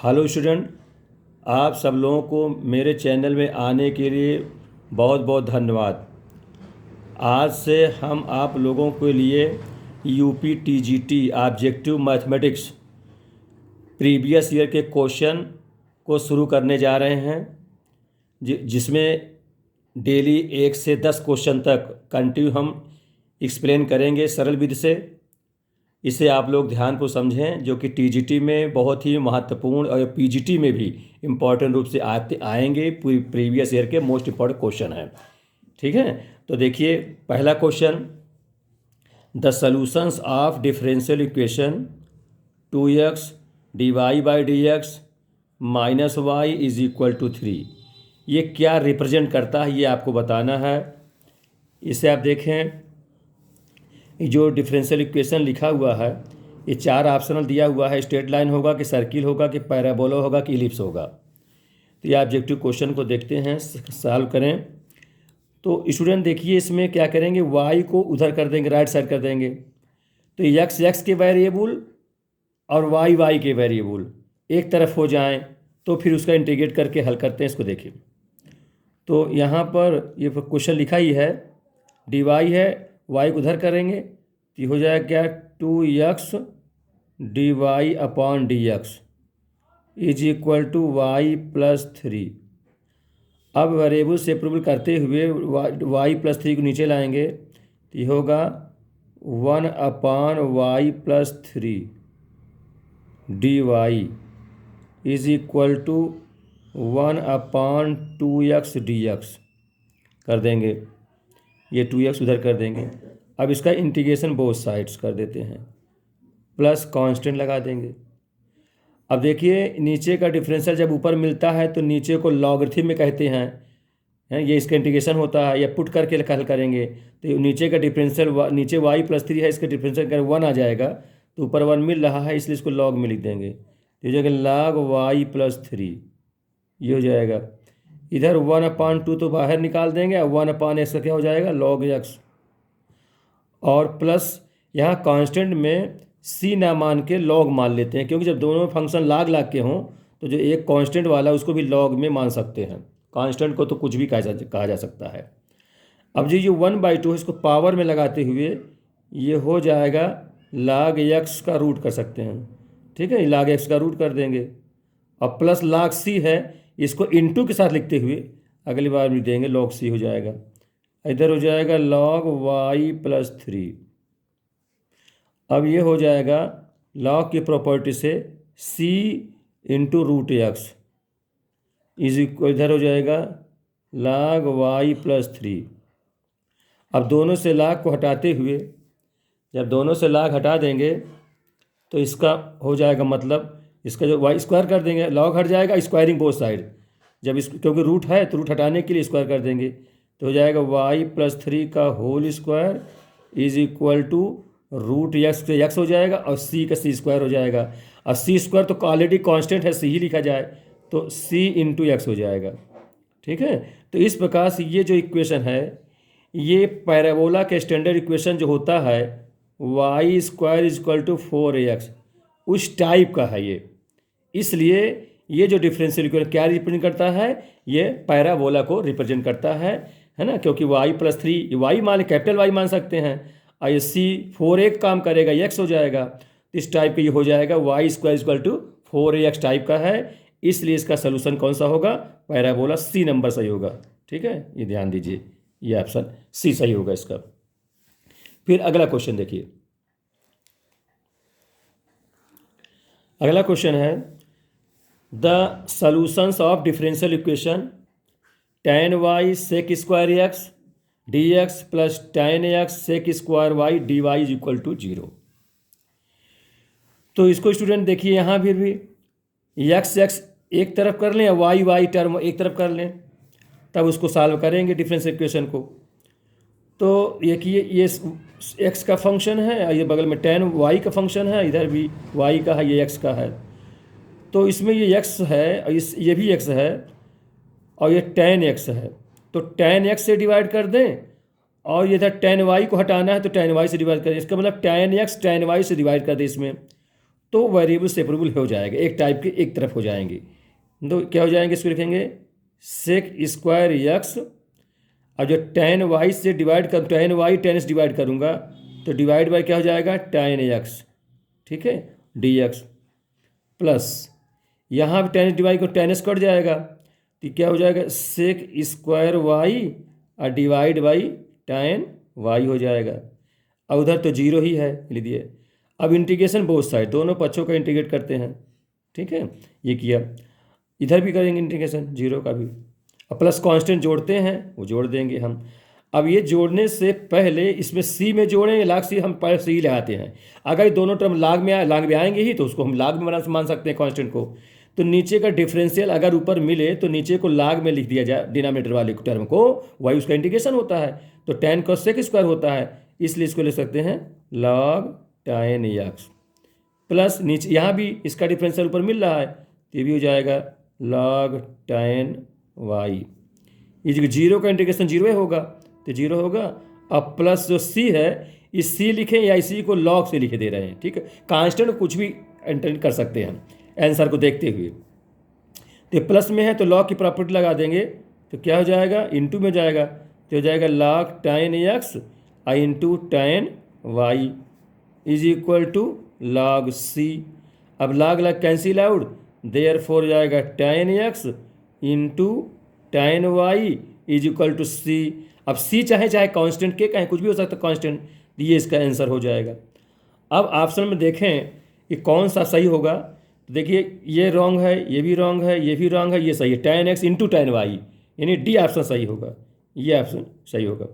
Hello student, आप सब लोगों को मेरे चैनल में आने के लिए बहुत बहुत धन्यवाद। आज से हम आप लोगों के लिए UP TGT objective mathematics previous year के क्वेश्चन को शुरू करने जा रहे हैं, जिसमें डेली 1 से 10 क्वेश्चन तक कंटिन्यू हम एक्सप्लेन करेंगे सरल विधि से। इसे आप लोग ध्यान को समझें, जो कि टीजीटी में बहुत ही महत्वपूर्ण और पीजीटी में भी इम्पॉर्टेंट रूप से आएंगे। प्रीवियस ईयर के मोस्ट इम्पॉर्टेंट क्वेश्चन हैं। ठीक है, तो देखिए पहला question, the solutions of differential equation 2x dy/dx minus y is equal to 3, ये क्या रिप्रेजेंट करता है, ये आपको बताना है। इसे आप देखें, जो डिफरेंशियल इक्वेशन लिखा हुआ है ये 4 ऑप्शनल दिया हुआ है। स्ट्रेट लाइन होगा कि सर्किल होगा कि पैराबोला होगा कि इलिप्स होगा। तो ये ऑब्जेक्टिव क्वेश्चन को देखते हैं, सॉल्व करें। तो स्टूडेंट देखिए, इसमें क्या करेंगे, y को उधर कर देंगे, राइट साइड कर देंगे। तो x के वेरिएबल और y के वेरिएबल एक तरफ हो जाएं, तो फिर उसका इंटीग्रेट करके हल करते हैं। इसको देखिए, तो यहाँ पर ये क्वेश्चन लिखा ही है, dy है, y को उधर करेंगे तो ये हो जाएगा क्या, 2x dy/dx is equal to y+3। अब वेरिएबल सेपरेबल करते हुए y+3 को नीचे लाएंगे तो ये होगा 1/y+3 dy is equal to 1/2x dx कर देंगे। ये 2x उधर कर देंगे। अब इसका इंटीग्रेशन बोथ साइड्स कर देते हैं, प्लस कांस्टेंट लगा देंगे। अब देखिए, नीचे का डिफरेंशियल जब ऊपर मिलता है तो नीचे को लॉगरिथम में कहते हैं, ये इसका इंटीग्रेशन होता है। या पुट करके हल करेंगे तो नीचे का डिफरेंशियल नीचे y+3 है, इसका डिफरेंशियल कर 1 आ जाएगा, तो ऊपर 1 मिल रहा है इसलिए इसको लॉग में लिख देंगे। तो ये हो जाएगा log y+3, ये हो जाएगा। इधर 1/2 तो बाहर निकाल देंगे, 1/x का क्या हो जाएगा, log x। और प्लस यहाँ कांस्टेंट में c ना मान के log मान लेते हैं, क्योंकि जब दोनों फंक्शन लाग के हों तो जो एक कांस्टेंट वाला उसको भी log में मान सकते हैं। कांस्टेंट को तो कुछ भी कहा जा सकता है। अब जी जो 1/2 है, इसको पावर में लगाते हुए ये हो जाएगा log x का रूट कर सकते हैं। ठीक है, log x का रूट कर देंगे। अब प्लस log c है, इसको इनटू के साथ लिखते हुए अगली बार भी देंगे, log c हो जाएगा। इधर हो जाएगा log y+3। अब ये हो जाएगा log की प्रॉपर्टी से c × √x इज इक्वल, इधर हो जाएगा log y+3। अब दोनों से log को हटाते हुए, जब दोनों से log हटा देंगे तो इसका हो जाएगा, मतलब इसका जो y स्क्वायर कर देंगे, log हट जाएगा, स्क्वायरिंग बोथ साइड। जब इस क्योंकि रूट है तो रूट हटाने के लिए स्क्वायर कर देंगे, तो हो जाएगा y+3 का whole square is equal to √x से x हो जाएगा और c का c² हो जाएगा। और c स्क्वायर तो ऑलरेडी कांस्टेंट है, c ही लिखा जाए तो c × x हो जाएगा। ठीक है, तो इस प्रकार से ये जो इक्वेशन है, ये पैराबोला के स्टैंडर्ड इक्वेशन जो होता है y² = 4ax, उस टाइप का है ये। इसलिए ये जो डिफरेंशियल इक्वेशन क्या रिप्रेजेंट करता है, ये पैराबोला को रिप्रेजेंट करता है ना, क्योंकि y+3 y मान, कैपिटल Y मान सकते हैं, और ये c 4a काम करेगा, x हो जाएगा। तो इस टाइप का ये हो जाएगा, y² = 4ax टाइप का है। इसलिए इसका सोल्यूशन कौन सा होगा, पैराबोला, c नंबर सही होगा। ठीक है, ये ध्यान दीजिए, ये ऑप्शन c सही होगा इसका। फिर अगला क्वेश्चन देखिए, अगला क्वेश्चन है, the solutions of differential equation tan y sec² x dx plus tan x sec² y dy is equal to 0। तो इसको स्टूडेंट देखिए, यहाँ फिर भी x एक तरफ कर लें, y टर्म एक तरफ कर लें, तब उसको सॉल्व करेंगे डिफरेंशियल इक्वेशन को। तो देखिए, ये x का फंक्शन है और ये बगल में tan y का फंक्शन है, इधर भी y का है, ये x का है। तो इसमें ये x है और ये भी x है और ये tan x है, तो tan x से डिवाइड कर दें, और ये इधर tan y को हटाना है तो tan y से डिवाइड करें। इसका मतलब tan x tan y से डिवाइड कर दें इसमें, तो वेरिएबल सेपरेबल हो जाएगा, एक टाइप के एक तरफ हो जाएंगे। तो क्या हो जाएंगे, इसको लिखेंगे सेक स्क्वायर यक्स, और जो tan y से डिवाइड कर tan y tan से डिवाइड करूँगा तो डिवाइड बाय क्या हो जाएगा tan x, ठीक है, dx प्लस यहाँ भी tan डिवाइड को tan s कट जाएगा तो क्या हो जाएगा सेक स्क्वायर y और डिवाइड बाई tan y हो जाएगा। और उधर तो जीरो ही है लीजिए। अब इंटीग्रेशन बोथ साइड, दोनों पक्षों का इंटीग्रेट करते हैं, ठीक है, ये किया। इधर भी करेंगे इंटीग्रेशन जीरो का भी, अब प्लस कांस्टेंट जोड़ते हैं वो जोड़ देंगे हम। अब ये जोड़ने से पहले इसमें सी में जोड़ें, लाग सी हम पहले सी लगाते हैं। अगर दोनों टर्म लाग में आएंगे ही तो उसको हम लाग में मान सकते हैं कांस्टेंट को। तो नीचे का डिफरेंशियल अगर ऊपर मिले तो नीचे को लाग में लिख दिया जाए, डिनोमिनेटर वाले टर्म को, वही उसका इंटीग्रेशन होता है। तो tan cos sec स्क्वायर होता है, इसलिए इसको ले सकते हैं log tan x प्लस नीचे यहाँ भी इसका डिफरेंशियल ऊपर मिल रहा है तो ये भी हो जाएगा log tan y। ये जीरो का इंटीग्रेशन जीरो होगा तो जीरो होगा। अब प्लस जो सी है इस सी लिखें या इसी को log से लिखे दे रहे हैं, ठीक है, कांस्टेंट कुछ भी एंटर कर सकते हैं आंसर को देखते हुए। तो प्लस में है तो log की प्रॉपर्टी लगा देंगे तो क्या हो जाएगा इनटू में जाएगा तो हो जाएगा log tan x into tan y is equal to log c। अब log कैंसिल आउट, देयरफॉर हो जाएगा tan x into tan y is equal to c। अब c चाहे कांस्टेंट के कहें कुछ भी हो सकता है कांस्टेंट, ये इसका आंसर हो जाएगा। अब ऑप्शन में देखें कि कौन सा सही होगा, तो देखिए ये रॉन्ग है, ये भी रॉन्ग है, ये भी रॉन्ग है, ये सही है, tan x into tan y, यानी डी ऑप्शन सही होगा, ये ऑप्शन सही होगा,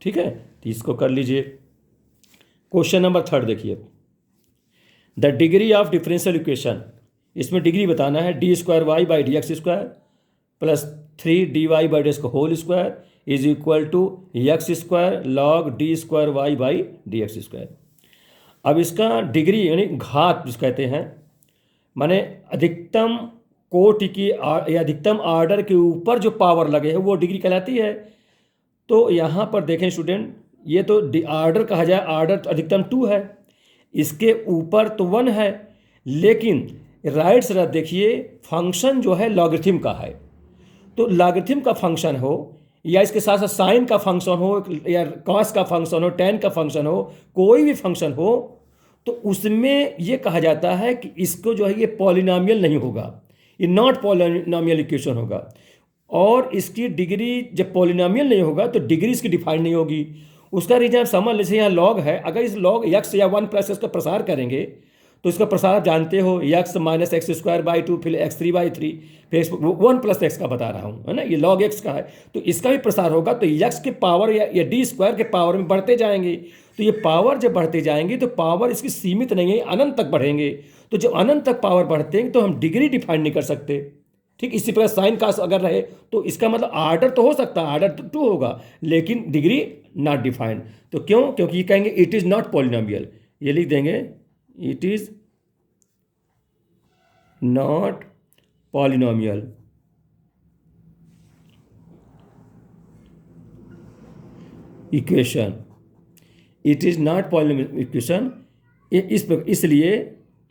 ठीक है। तो इसको कर लीजिए। क्वेश्चन नंबर 3 देखिए, the degree of differential equation, इसमें डिग्री बताना है d square y by d x square plus 3 dy by d x का whole square is equal to x square log d square y by d x square. अब इसका degree यानी घात जिस कहते हैं, माने अधिकतम कोटि की या अधिकतम आर्डर के ऊपर जो पावर लगे है वो डिग्री कहलाती है। तो यहाँ पर देखें स्टूडेंट, ये तो आर्डर कहा जाए, आर्डर तो अधिकतम 2 है, इसके ऊपर तो 1 है, लेकिन राइट साइड देखिए फंक्शन जो है लॉगरिथम का है। तो लॉगरिथम का फंक्शन हो या इसके साथ साथ साइन का फंक्शन हो या कॉस का फंक्शन हो, tan का फंक्शन हो, कोई भी फंक्शन हो, तो उसमें ये कहा जाता है कि इसको जो है ये पॉलिनोमियल नहीं होगा, ये नॉट पॉलिनोमियल इक्वेशन होगा। और इसकी डिग्री जब पॉलिनोमियल नहीं होगा तो डिग्री इसकी डिफाइंड नहीं होगी। उसका रीजन आप समझ लीजिए, यहाँ लॉग है, अगर इस लॉग x या 1 प्लस इसका प्रसार करेंगे तो इसका प्रसार आप जानते हो x minus x square by 2 फिर x3 बाई 3 फिर 1 प्लस एक्स का बता रहा हूँ, है ना, ये लॉग x का है, तो इसका भी प्रसार होगा तो x के पावर या डी स्क्वायर के पावर में बढ़ते जाएंगे। तो ये पावर जब बढ़ते जाएंगे तो पावर इसकी सीमित नहीं है, अनंत तक बढ़ेंगे। तो जब अनंत तक पावर बढ़ते हैं तो हम डिग्री डिफाइन नहीं कर सकते, ठीक। इसी प्रकार साइन का अगर रहे तो इसका मतलब आर्डर तो हो सकता है, आर्डर तो 2 होगा, लेकिन डिग्री नॉट डिफाइंड। तो क्यों, क्योंकि ये कहेंगे इट इज़ नॉट पॉलिनोमियल, ये लिख देंगे it is not polynomial. Equation, it is not polynomial equation, इसलिए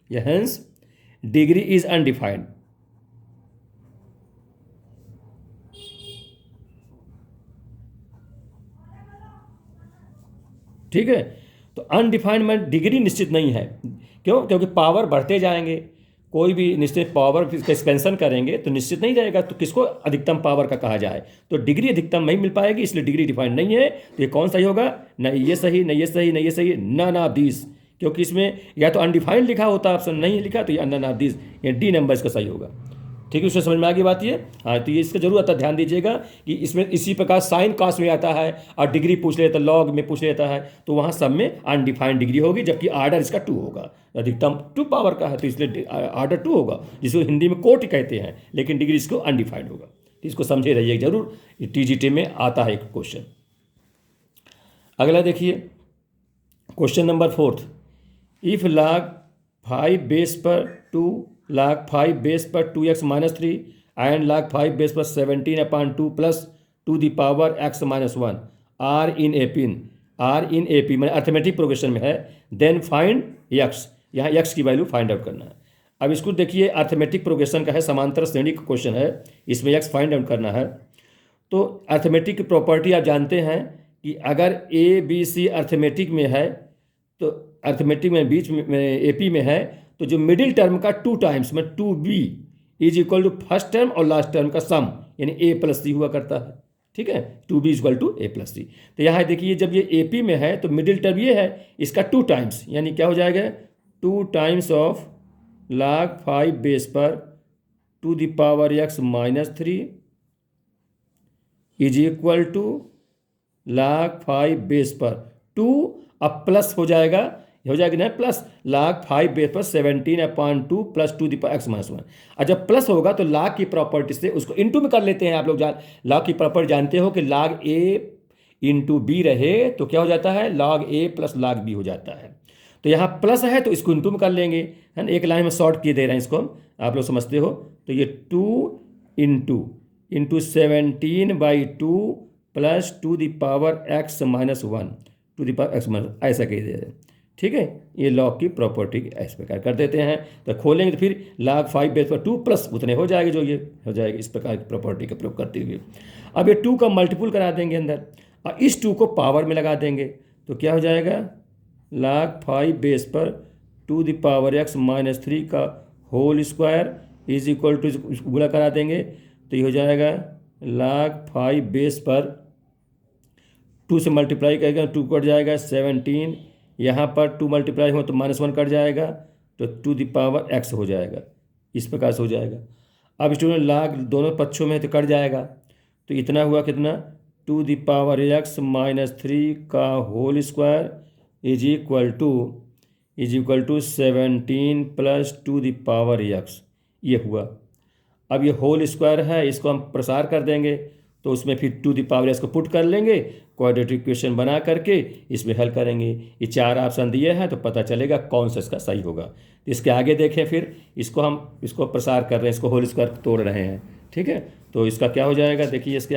हेंस डिग्री इज अनडिफाइंड। ठीक है, तो अनडिफाइंड में डिग्री निश्चित नहीं है, क्यों, क्योंकि पावर बढ़ते जाएंगे, कोई भी निश्चित पावर का एक्सपेंशन करेंगे तो निश्चित नहीं रहेगा, तो किसको अधिकतम पावर का कहा जाए, तो डिग्री अधिकतम नहीं मिल पाएगी, इसलिए डिग्री डिफाइंड नहीं है। तो ये कौन सही होगा, न ये सही, न ये सही, न ये सही, नन ऑफ दिस, क्योंकि इसमें या तो अनडिफाइंड लिखा होता है, ऑप्शन नहीं लिखा, तो ये नन ऑफ दिस, ये डी नंबर इसका सही होगा। ठीक है, उसमें समझ में आ गई बात ये। हाँ, तो ये इसका जरूर आता, ध्यान दीजिएगा कि इसमें इसी प्रकार साइन कॉस में आता है और डिग्री पूछ लेता, लॉग में पूछ लेता है, तो वहाँ सब में अनडिफाइंड डिग्री होगी, जबकि आर्डर इसका 2 होगा, अधिकतम 2 पावर का है तो इसलिए आर्डर 2 होगा, जिसको हिंदी में कोट कहते हैं, लेकिन डिग्री इसको अनडिफाइंड होगा। तो इसको समझे रहिए जरूर, TGT में आता है एक क्वेश्चन। अगला देखिए question number 4, if log 5 base पर 2 log 5 बेस पर 2x minus 3 and log 5 base पर 17/2 plus two the power x minus 1 are in A P मैंने अर्थमेटिक प्रोग्रेशन में है, देन फाइंड x, यहाँ एक्स की वैल्यू फाइंड आउट करना है। अब इसको देखिए, अर्थमेटिक प्रोग्रेशन का है, समांतर श्रेणी का क्वेश्चन है, इसमें एक्स फाइंड आउट करना है। तो अर्थमेटिक की प्रॉपर्टी आप जानते हैं कि अगर ए बी सी अर्थमेटिक में है, तो अर्थमेटिक में बीच में एपी में है, तो जो मिडिल टर्म का 2 टाइम्स में 2b is equal to first term और लास्ट टर्म का सम, यानी a प्लस सी हुआ करता है। ठीक है, 2b is equal to a plus c. तो यहाँ देखिए, जब ये एपी में है तो मिडिल टर्म ये है, इसका 2 टाइम्स, यानी क्या हो जाएगा 2 टाइम्स ऑफ log 5 बेस पर two the power x minus 3 is equal to log 5 base पर 2, अब प्लस हो जाएगा ना, प्लस log 5 बेस पर 17/2 plus two the power x minus 1। और जब प्लस होगा तो log की प्रॉपर्टी से उसको इनटू में कर लेते हैं। आप लोग log की प्रॉपर्टी जानते हो कि log a इंटू बी रहे तो क्या हो जाता है, log a plus log b हो जाता है। तो यहाँ प्लस है तो इसको इनटू में कर लेंगे, है ना, एक लाइन में शॉर्ट किए दे रहे हैं इसको हम, आप लोग समझते हो। तो ये 2 into 17/2 plus two the power x minus 1 two the power x minus, ऐसा कह दे रहे हैं। ठीक है, ये लॉग की प्रॉपर्टी इस प्रकार कर देते हैं। तो खोलेंगे तो फिर log 5 बेस पर 2 प्लस उतने हो जाएगा, जो ये हो जाएगा, इस प्रकार की प्रॉपर्टी का प्रयोग करते हुए। अब ये 2 का मल्टीपुल करा देंगे अंदर, और इस 2 को पावर में लगा देंगे, तो क्या हो जाएगा log 5 बेस पर two the power x minus 3 का whole square is equal to, गुणा करा देंगे तो ये हो जाएगा log 5 बेस पर 2 से मल्टीप्लाई करेगा, 2 कट जाएगा 17, यहाँ पर 2 मल्टीप्लाई हो तो -1 कट जाएगा, तो टू द पावर x हो जाएगा, इस प्रकार से हो जाएगा। अब स्टूडेंट log दोनों पक्षों में तो कट जाएगा, तो इतना हुआ कितना, two the power x minus 3 का whole square is equal to 17 plus two the power x, ये हुआ। अब ये होल स्क्वायर है, इसको हम प्रसार कर देंगे, तो उसमें फिर टू द पावर x को पुट कर लेंगे, क्वाड्रेटिक इक्वेशन बना करके इसमें हल करेंगे। ये 4 ऑप्शन दिए हैं, तो पता चलेगा कौन सा इसका सही होगा। तो इसके आगे देखें, फिर इसको प्रसार कर रहे हैं, इसको होल स्क्वायर तोड़ रहे हैं। ठीक है, तो इसका क्या हो जाएगा, देखिए इसके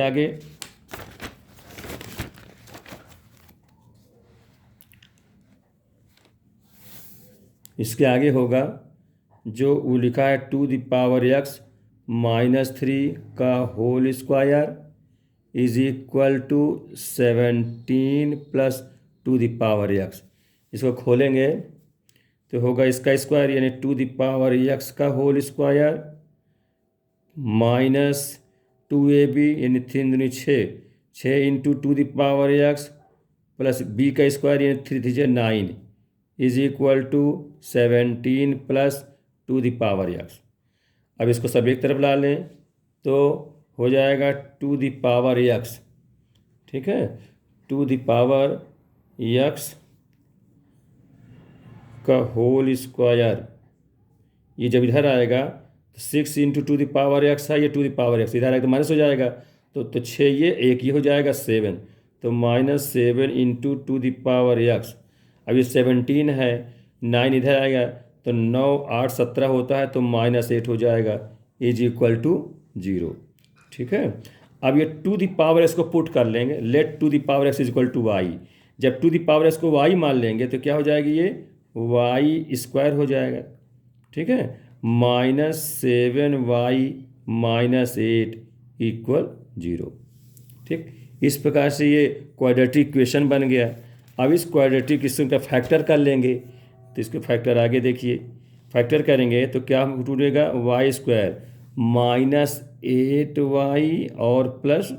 आगे, होगा जो वो लिखा है two the power x minus 3 का whole square is equal to 17 plus two the power x। इसको खोलेंगे तो होगा इसका स्क्वायर, यानी टू द पावर x का होल स्क्वायर माइनस 2ab, यानी 3 दूनी 6 into two the power x plus b का स्क्वायर, यानी 3 3 9 is equal to 17 plus two the power x। अब इसको सब एक तरफ ला लें तो हो जाएगा टू द पावर x। ठीक है, टू द पावर x का होल स्क्वायर, ये जब इधर आएगा तो 6 into two the power x है, ये टू द पावर x इधर आएगा तो माइनस हो जाएगा, तो 6 ये हो जाएगा 7, तो -7 into two the power x। अब ये 17 है, 9 इधर आएगा तो 9 8 17 होता है, तो -8 हो जाएगा, इज इक्वल टू 0। ठीक है, अब ये टू द पावर x को पुट कर लेंगे, let two the power x is equal to y। जब टू द पावर x को y मान लेंगे तो क्या हो जाएगी, ये y स्क्वायर हो जाएगा। ठीक है, -7y माइनस 8 इक्वल 0। ठीक, इस प्रकार से ये क्वाड्रेटिक इक्वेशन बन गया। अब इस क्वाड्रेटिक इक्वेशन का फैक्टर कर लेंगे, तो इसको फैक्टर आगे देखिए, फैक्टर करेंगे तो क्या टूटेगा, वाई स्क्वायर माइनस 8y और plus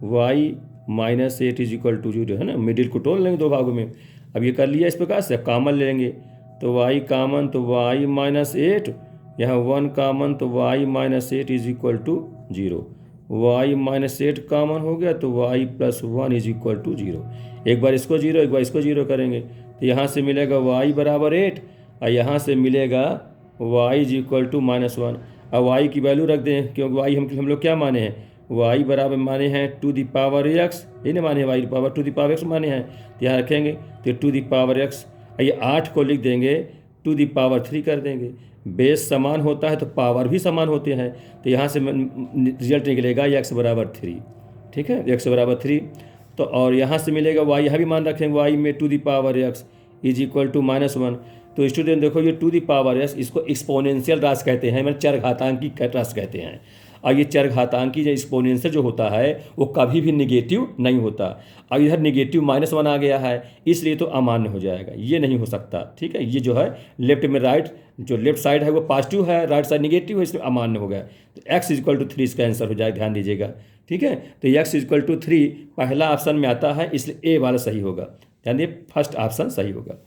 y minus 8 is equal to 0, है ना, मिडिल को तोड़ लेंगे 2 भागों में। अब ये कर लिया, इस प्रकार से कॉमन लेंगे तो y कॉमन, तो y माइनस 8, यहाँ 1 कॉमन तो y minus 8 is equal to 0, y minus 8 common हो गया तो y plus 1 is equal to 0। एक बार इसको 0, एक बार इसको 0 करेंगे तो यहाँ से मिलेगा y बराबर 8 और यहाँ से मिलेगा y इज इक्वल टू -1। अब y की वैल्यू रख दें, क्योंकि y हम लोग क्या माने हैं, y बराबर माने हैं टू द पावर x, ये नहीं माने y power two the power x माने हैं, तो यहाँ रखेंगे तो टू द पावर x, ये 8 को लिख देंगे टू द पावर 3 कर देंगे। बेस समान होता है तो पावर भी समान होते हैं, तो यहाँ से रिजल्ट निकलेगा x बराबर 3। ठीक है, x बराबर 3, तो और यहाँ से मिलेगा y, यहाँ भी मान रखेंगे y में two the power x is equal to -1। तो स्टूडेंट देखो ये टू द पावर एस, इसको एक्सपोनेंशियल राशि कहते हैं, मतलब चरघातांकी राशि कहते हैं। और ये चरघातांकी जो एक्सपोनेंशियल जो होता है वो कभी भी निगेटिव नहीं होता। और इधर निगेटिव -1 आ गया है, इसलिए तो अमान्य हो जाएगा, ये नहीं हो सकता। ठीक है, ये जो है लेफ्ट में राइट, जो लेफ्ट साइड है वो पॉजिटिव है, राइट साइड निगेटिव है, इसमें अमान्य हो गया। तो x = 3 इसका आंसर हो जाएगा, ध्यान दीजिएगा। ठीक है, तो x = 3 पहला ऑप्शन में आता है, इसलिए ए वाला सही होगा। ध्यान दिए, फर्स्ट ऑप्शन सही होगा।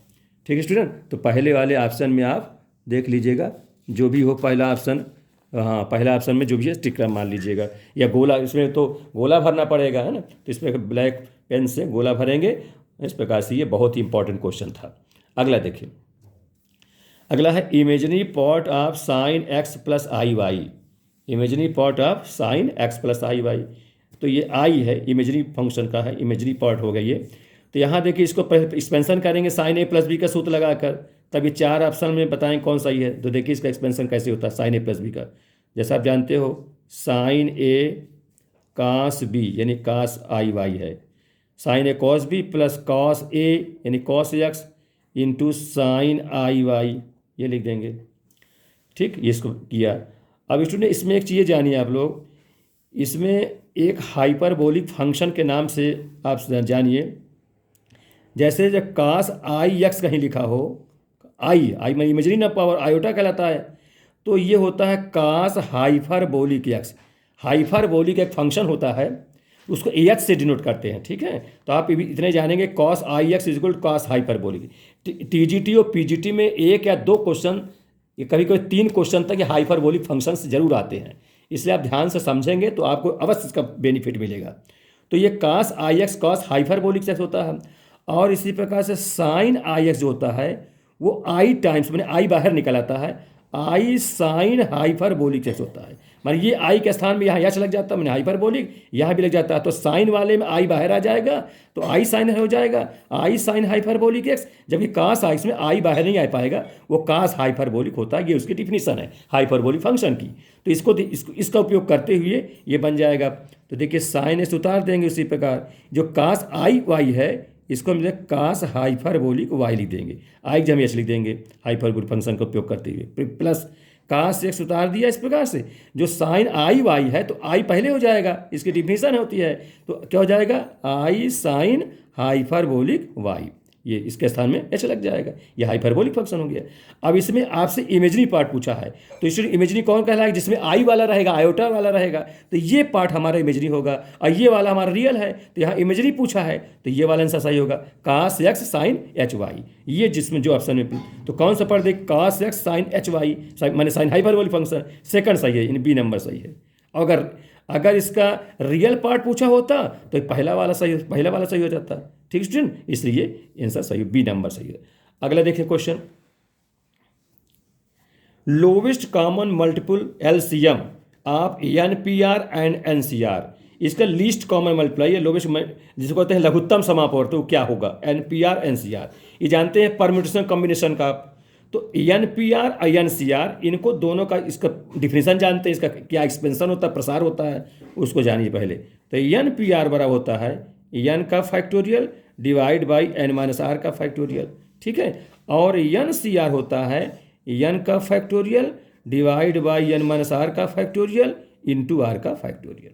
ठीक है स्टूडेंट, तो पहले वाले ऑप्शन में आप देख लीजिएगा, जो भी हो पहला ऑप्शन, हाँ पहला ऑप्शन में जो भी है टिक मार लीजिएगा, या गोला, इसमें तो गोला भरना पड़ेगा है ना, तो इस पर ब्लैक पेन से गोला भरेंगे। इस प्रकार से ये बहुत ही इंपॉर्टेंट क्वेश्चन था। अगला देखिए, अगला है imaginary part of sin x + iy। Imaginary part of sin x + iy, तो ये आई है, इमेजिनरी फंक्शन का है, इमेजिनरी पार्ट हो गया ये। तो यहाँ देखिए, इसको एक्सपेंशन करेंगे sin a + b का सूत्र लगाकर, तब ये 4 ऑप्शन में बताएं कौन सही है। तो देखिए इसका एक्सपेंशन कैसे होता है sin a + b का, जैसा आप जानते हो sin a cos b यानी cos iy है, sin a cos b + cos a यानी cos x into sin iy, ये लिख देंगे। ठीक, ये इसको किया। अब स्टूडेंट इसमें एक चीज़ जानिए आप लोग, इसमें एक हाइपरबोलिक फंक्शन के नाम से आप जानिए, जैसे जब cos ix कहीं लिखा हो, आई में इमेजरी ना पावर आयोटा कहलाता है, तो ये होता है cos हाइपरबोलिक x। हाइपरबोलिक एक फंक्शन होता है, उसको AX से डिनोट करते हैं। ठीक है, तो आप इतने जानेंगे cos ix = cos hyperbolic. TGT और PGT में 1 या 2 क्वेश्चन, ये कभी कभी 3 क्वेश्चन तक ये हाइपरबोलिक फंक्शन से जरूर आते हैं, इसलिए आप ध्यान से समझेंगे तो आपको अवश्य इसका बेनिफिट मिलेगा। तो ये cos ix cos hyperbolic x होता है, और इसी प्रकार से sin ix जो होता है वो i टाइम्स, मैंने i बाहर निकल आता है, i sin हाइपरबोलिक x होता है। मान ये i के स्थान में यहाँ यच लग जाता है, मैंने हाइपरबोलिक यहाँ भी लग जाता है, तो साइन वाले में i बाहर आ जाएगा, तो i साइन हो जाएगा, i साइन हाइपरबोलिक x। जबकि cos x में i बाहर नहीं आ पाएगा, वो cos हाइपरबोलिक होता है। ये उसकी डिफिनीशन है हाइपरबोलिक फंक्शन की। तो इसका उपयोग करते हुए ये बन जाएगा। तो देखिए साइन s उतार देंगे, उसी प्रकार जो cos iy है इसको हम cos हाइपरबोलिक y लिख देंगे, i की जगह h लिख देंगे हाइपरबोलिक फंक्शन का उपयोग करते हुए, प्लस cos x उतार दिया इस प्रकार से, जो साइन आई वाई है तो i पहले हो जाएगा, इसकी डिफिनीशन होती है, तो क्या हो जाएगा i साइन हाइपरबोलिक y, ये इसके स्थान में h लग जाएगा, ये हाइपरबोलिक फंक्शन हो गया। अब इसमें आपसे इमेजरी पार्ट पूछा है, तो इसमें इमेजरी कौन कहलाएगा, जिसमें i वाला रहेगा, आयोटा वाला रहेगा, तो ये पार्ट हमारा इमेजरी होगा, और ये वाला हमारा रियल है, तो यहाँ इमेजरी पूछा है, तो ये वाला आंसर सही होगा cos x sine H y. ये जिसमें जो ऑप्शन में तो कौन सा पार्ट देख, cos x sine H y माने साइन हाइपरबोलिक फंक्शन, सेकंड सही है, इन बी नंबर सही है। अगर इसका रियल पार्ट पूछा होता तो पहला वाला सही हो जाता। ठीक स्टूडेंट, इसलिए आंसर सही, बी नंबर सही है। अगला देखिए question, lowest common multiple LCM of NPR and NCR, इसका लीस्ट कॉमन मल्टीप्लाई है, लोवेस्ट जिसको कहते हैं लघुत्तम समापवर्त, तो क्या होगा NPR NCR। ये जानते हैं परम्यूटेशन कॉम्बिनेशन का, तो NPR और NCR इनको दोनों का इसका डिफिनेशन जानते हैं, इसका क्या एक्सपेंशन होता है, प्रसार होता है, उसको जानिए पहले। तो NPR बराबर होता है n का फैक्टोरियल डिवाइड बाई n-r का फैक्टोरियल। ठीक है, और NCR होता है n का फैक्टोरियल डिवाइड बाई n-r का फैक्टोरियल इंटू r का फैक्टोरियल।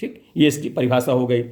ठीक, ये इसकी परिभाषा हो गई।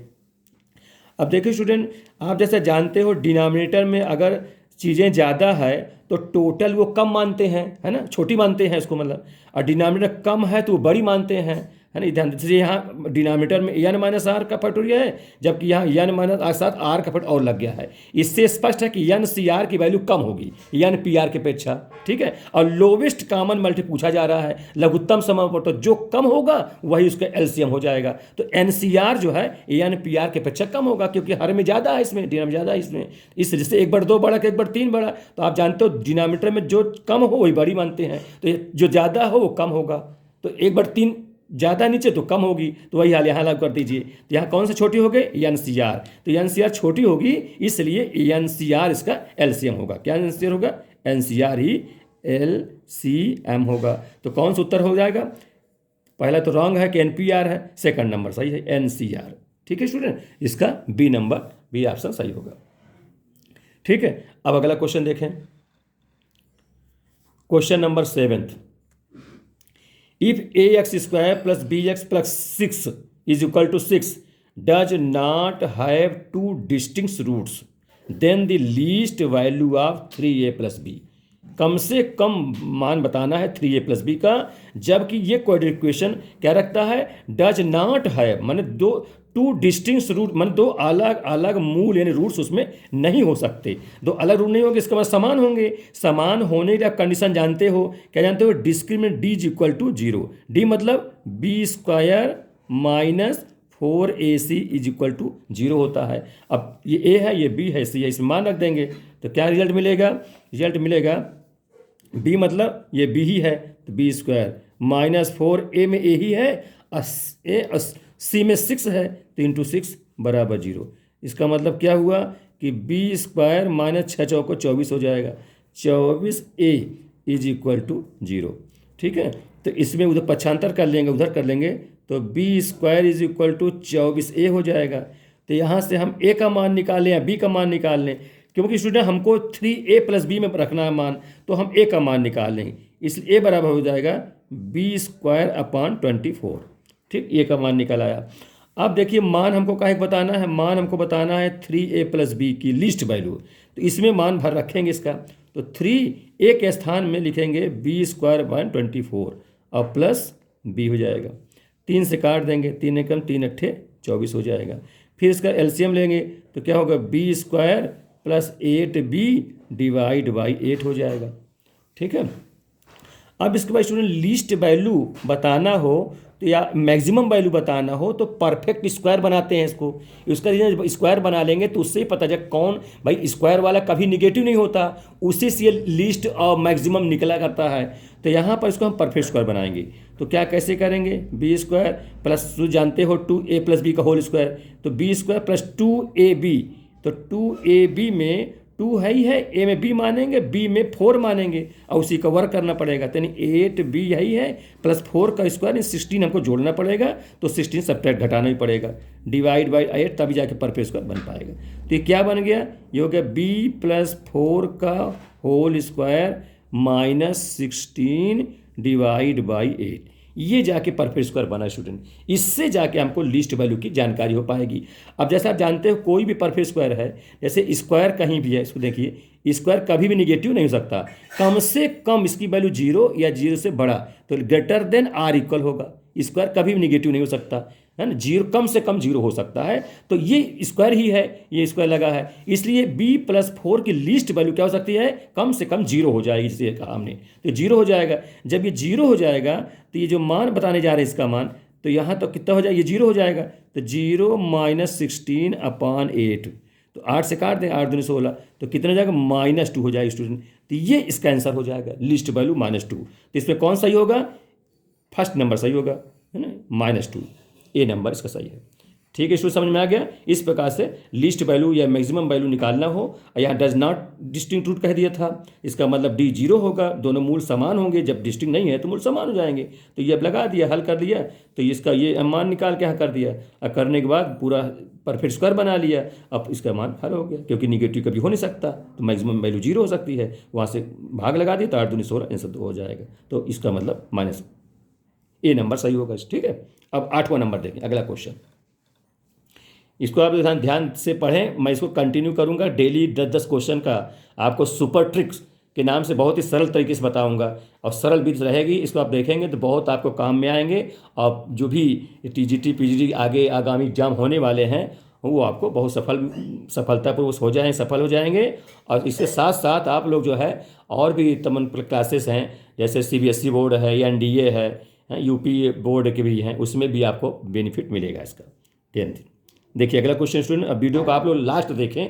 अब देखिए स्टूडेंट, आप जैसे जानते हो डिनोमिनेटर में अगर चीज़ें ज़्यादा है तो टोटल वो कम मानते हैं, है ना, छोटी मानते हैं इसको, मतलब, और डिनोमिनेटर कम है तो वो बड़ी मानते हैं, है ना। ध्यान दीजिए, यहाँ डिनोमिनेटर में n-r का फैक्टोरियल है, जबकि यहाँ n-r साथ r का फैक्टर और लग गया है। इससे स्पष्ट है कि NCR की वैल्यू कम होगी NPR के अपेक्षा। ठीक है, और लोवेस्ट कॉमन मल्टी पूछा जा रहा है, लघुत्तम समापवर्त, तो जो कम होगा वही उसका LCM हो जाएगा। तो NCR जो है NPR के अपेक्षा कम होगा, क्योंकि हर में ज़्यादा है, इसमें डिनोमिनेटर ज़्यादा है इसमें, इस जैसे 1/2 बड़ा कि 1/3 बड़ा, तो आप जानते हो डिनोमिनेटर में जो कम हो वही बड़ी मानते हैं, तो जो ज़्यादा हो वो कम होगा, तो 1/3 ज़्यादा नीचे तो कम होगी, तो वही हाल यहाँ लागू कर दीजिए। तो यहाँ कौन सा छोटी हो गई NCR, तो NCR छोटी होगी, इसलिए NCR इसका LCM होगा। क्या NCR होगा, NCR ही LCM होगा। तो कौन सा उत्तर हो जाएगा, पहला तो रॉन्ग है कि NPR है, सेकंड नंबर सही है NCR। ठीक है स्टूडेंट, इसका बी नंबर, बी ऑप्शन सही होगा। ठीक है, अब अगला क्वेश्चन देखें, question number 7th, if a x square plus b x plus 6 is equal to 6 does not have two distinct roots then the least value of 3a plus b. कम से कम मान बताना है 3a प्लस बी का, जबकि ये quadratic equation क्या रखता है, डज नॉट हैव माने दो टू डिस्टिंक्ट रूट माने दो अलग अलग मूल यानी रूट्स उसमें नहीं हो सकते। दो अलग रूट नहीं होंगे, इसका मतलब समान होंगे। समान होने की कंडीशन जानते हो, क्या जानते हो, discriminant D is equal to 0। D मतलब b square minus 4ac is equal to 0 होता है। अब ये ए है, ये बी है, सी है, इसमें मान रख देंगे तो क्या रिजल्ट मिलेगा, रिजल्ट मिलेगा बी मतलब ये बी ही है तो बी स्क्वायर माइनस 4a में ए ही है, सी में 6 है तो इंटू 6 बराबर 0। इसका मतलब क्या हुआ कि बी स्क्वायर माइनस 6 चौको 24 हो जाएगा, 24a इज इक्वल टू 0। ठीक है, तो इसमें उधर पक्षांतर कर लेंगे, उधर कर लेंगे तो b square is equal to 24a हो जाएगा। तो यहाँ से हम a का मान निकाल लें या b का मान निकाल लें, क्योंकि स्टूडेंट हमको 3a प्लस बी में रखना है मान, तो हम a का मान निकाल लेंगे, इसलिए a बराबर हो जाएगा बी स्क्वायर अपॉन 24। ठीक, a का मान निकल आया। अब देखिए मान हमको काहे बताना है, मान हमको बताना है 3a प्लस बी की लिस्ट वैल्यू, तो इसमें मान भर रखेंगे इसका, तो 3a के स्थान में लिखेंगे बी स्क्वायर अपॉन 24 और प्लस b हो जाएगा। 3 से काट देंगे, 3 एकम 3 अट्ठे 24 हो जाएगा। फिर इसका एलसीएम लेंगे तो क्या होगा, b square plus 8b divide by 8 हो जाएगा। ठीक है, अब इसके बाद स्टूडेंट लिस्ट वैल्यू बताना हो तो या मैक्सिमम वैल्यू बताना हो तो परफेक्ट स्क्वायर बनाते हैं इसको। उसका जब स्क्वायर बना लेंगे तो उससे ही पता चले कौन भाई स्क्वायर वाला कभी निगेटिव नहीं होता, उसी से ये लिस्ट और मैक्सिमम निकला करता है। तो यहाँ पर इसको हम परफेक्ट स्क्वायर बनाएंगे तो क्या कैसे करेंगे, बी स्क्वायर प्लस जानते हो 2a प्लस बी का होल स्क्वायर, तो बी स्क्वायर प्लस 2ab, तो 2ab में 2 है ही है, a में b मानेंगे, b में 4 मानेंगे और उसी का वर्क करना पड़ेगा, तो यानी 8b यही है प्लस 4 का स्क्वायर 16 हमको जोड़ना पड़ेगा, तो 16 सब्ट्रैक्ट घटाना ही पड़ेगा, डिवाइड बाई 8 तभी जाके परफेक्ट स्क्वायर बन पाएगा। तो ये क्या बन गया, ये हो गया b प्लस 4 का whole square minus 16 divide by 8, ये जाके परफेक्ट स्क्वायर बना स्टूडेंट। इससे जाके हमको लिस्ट वैल्यू की जानकारी हो पाएगी। अब जैसे आप जानते हो कोई भी परफेक्ट स्क्वायर है, जैसे स्क्वायर कहीं भी है, इसको देखिए स्क्वायर कभी भी निगेटिव नहीं हो सकता, कम से कम इसकी वैल्यू 0 या 0 से बड़ा, तो ग्रेटर देन आर इक्वल होगा। स्क्वायर कभी भी निगेटिव नहीं हो सकता है ना, 0 कम से कम 0 हो सकता है, तो ये स्क्वायर ही है, ये स्क्वायर लगा है, इसलिए b प्लस 4 की लिस्ट वैल्यू क्या हो सकती है, कम से कम 0 हो जाएगी, जिसे कहा हमने, तो 0 हो जाएगा। जब ये 0 हो जाएगा तो ये जो मान बताने जा रहे हैं इसका मान, तो यहाँ तो कितना हो जाएगा, ये 0 हो जाएगा, तो 0 माइनस 16 अपॉन 8, तो 8 से काट दें, 8 दूनी 16, तो कितना हो जाएगा, -2 हो जाएगा स्टूडेंट। तो ये इसका आंसर हो जाएगा, लिस्ट वैल्यू -2। तो इसमें कौन सही होगा, फर्स्ट नंबर सही होगा, है ना, -2 ए नंबर इसका सही है। ठीक है स्टूडेंट, समझ में आ गया। इस प्रकार से लिस्ट वैल्यू या मैक्सिमम वैल्यू निकालना हो, यहाँ डज नॉट डिस्टिंक्ट रूट कह दिया था, इसका मतलब डी 0 होगा, दोनों मूल समान होंगे, जब डिस्टिंक्ट नहीं है तो मूल समान हो जाएंगे। तो ये अब लगा दिया, हल कर दिया, तो इसका ये मान निकाल के यहाँ कर दिया, और करने के बाद पूरा परफेक्ट स्क्वायर बना लिया, अब इसका मान हल हो गया, क्योंकि निगेटिव कभी हो नहीं सकता, तो मैक्सिमम वैल्यू 0 हो सकती है, वहाँ से भाग लगा दिया तो 8 दूनी 16 आंसर 2 हो जाएगा, तो इसका मतलब माइनस ए नंबर सही होगा। ठीक है, अब 8वां नंबर देखें, अगला क्वेश्चन, इसको आप ध्यान से पढ़ें, मैं इसको कंटिन्यू करूंगा डेली 10-10 क्वेश्चन का, आपको सुपर ट्रिक्स के नाम से बहुत ही सरल तरीके से बताऊंगा, और सरल भी रहेगी, इसको आप देखेंगे तो बहुत आपको काम में आएंगे, और जो भी टीजीटी पीजीटी आगे आगामी एग्जाम होने वाले हैं वो आपको बहुत सफलतापूर्वक हो जाएंगे, सफल हो जाएंगे। और इसके साथ साथ आप लोग जो है और भी तमाम क्लासेस हैं, जैसे CBSE बोर्ड है या NDA है, यूपी बोर्ड के भी हैं, उसमें भी आपको बेनिफिट मिलेगा इसका। देखिए अगला क्वेश्चन स्टूडेंट, अब वीडियो को आप लोग लास्ट देखें,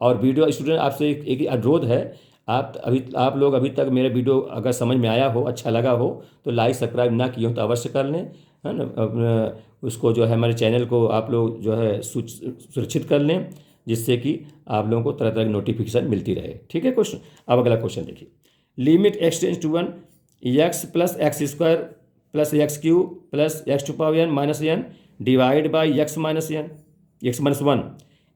और वीडियो स्टूडेंट आपसे एक अनुरोध है, आप लोग अभी तक मेरा वीडियो अगर समझ में आया हो, अच्छा लगा हो, तो लाइक सब्सक्राइब ना किए हो तो अवश्य कर लें, है ना, उसको जो है हमारे चैनल को आप लोग जो है सुरक्षित कर लें, जिससे कि आप लोगों को तरह तरह की नोटिफिकेशन मिलती रहे। ठीक है क्वेश्चन, अब अगला क्वेश्चन देखिए, limit x tends to 1 x plus x square plus x cube plus x to power n minus n divide by x minus -1